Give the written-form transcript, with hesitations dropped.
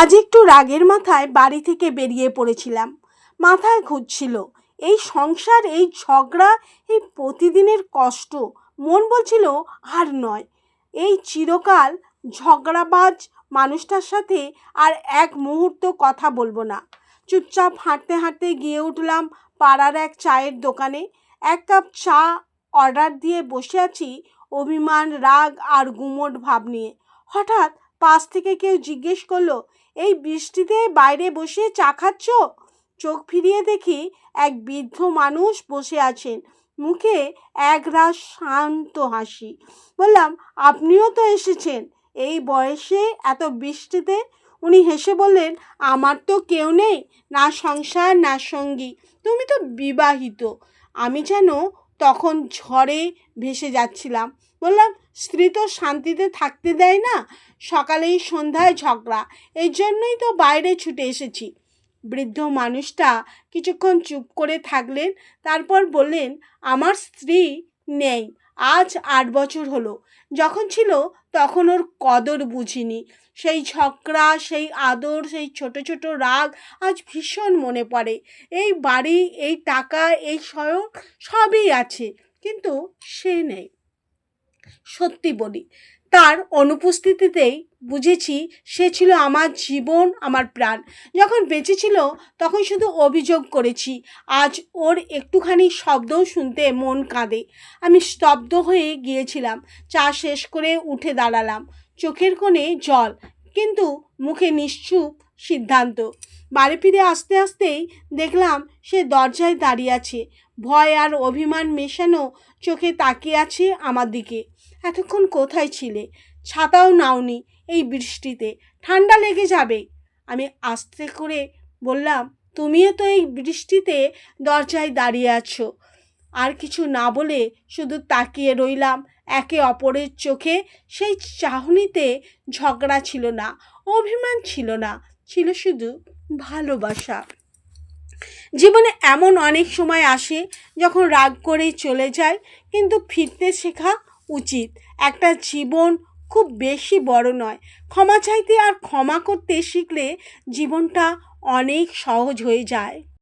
আজ একটু রাগের মাথায় বাড়ি থেকে বেরিয়ে পড়েছিলাম। মাথায় ঘুরছিল এই সংসার, এই ঝগড়া, এই প্রতিদিনের কষ্ট। মন বলছিল আর নয়, এই চিরকাল ঝগড়াবাজ মানুষটার সাথে আর এক মুহূর্ত কথা বলবো না। চুপচাপ হাঁটতে হাঁটতে গিয়ে উঠলাম পাড়ার এক চায়ের দোকানে। এক কাপ চা অর্ডার দিয়ে বসে আছি, অভিমান, রাগ আর গুমোট ভাব নিয়ে। হঠাৎ পাশ থেকে কেউ জিজ্ঞেস করলো, এই বৃষ্টিতে বাইরে বসে চা খাচ্ছ? চোখ ফিরিয়ে দেখি এক বৃদ্ধ মানুষ বসে আছেন, মুখে একরাশ শান্ত হাসি। বললাম, আপনিও তো এসেছেন এই বয়সে এত বৃষ্টিতে? উনি হেসে বললেন, আমার তো কেউ নেই, না সংসার না সঙ্গী, তুমি তো বিবাহিত। আমি যেন তখন ঝড়ে ভেসে যাচ্ছিলাম। বললাম, স্ত্রী তো শান্তিতে থাকতে দেয় না, সকালেই সন্ধ্যায় ঝগড়া, এই জন্যই তো বাইরে ছুটে এসেছি। বৃদ্ধ মানুষটা কিছুক্ষণ চুপ করে থাকলেন, তারপর বললেন, আমার স্ত্রী নেই, আজ 8 বছর হলো। যখন ছিল তখন ওর কদর বুঝিনি। সেই ঝগড়া, সেই আদর, সেই ছোট ছোট রাগ আজ ভীষণ মনে পড়ে। এই বাড়ি, এই টাকা, এই শহর সবই আছে, কিন্তু সে নেই। সত্যি বলি, তার অনুপস্থিতিতেই বুঝেছি সে ছিল আমার জীবন, আমার প্রাণ। যখন বেঁচে ছিল তখন শুধু অভিযোগ করেছি, আজ ওর একটুখানি শব্দও শুনতে মন কাঁদে। আমি স্তব্ধ হয়ে গিয়েছিলাম। চা শেষ করে উঠে দাঁড়ালাম, চোখের কোণে জল, কিন্তু মুখে নিশ্চুপ সিদ্ধান্ত। বাড়ি ফিরে আসতে আসতেই দেখলাম সে দরজায় দাঁড়িয়ে আছে, ভয় আর অভিমান মেশানো চোখে তাকিয়ে আছে আমার দিকে। এতক্ষণ কোথায় ছিলে? ছাতাও নাওনি এই বৃষ্টিতে, ঠান্ডা লেগে যাবে। আমি আস্তে করে বললাম, তুমিও তো এই বৃষ্টিতে দরজায় দাঁড়িয়ে আছো। আর কিছু না বলে শুধু তাকিয়ে রইলাম একে অপরের চোখে। সেই চাহনিতে ঝগড়া ছিল না, অভিমান ছিল না, ছিল শুধু ভালোবাসা। জীবনে এমন অনেক সময় আসে যখন রাগ করেই চলে যায়, কিন্তু ফিরতে শেখা উচিত। একটা জীবন খুব বেশি বড় নয়, ক্ষমা চাইতে আর ক্ষমা করতে শিখলে জীবনটা অনেক সহজ হয়ে যায়।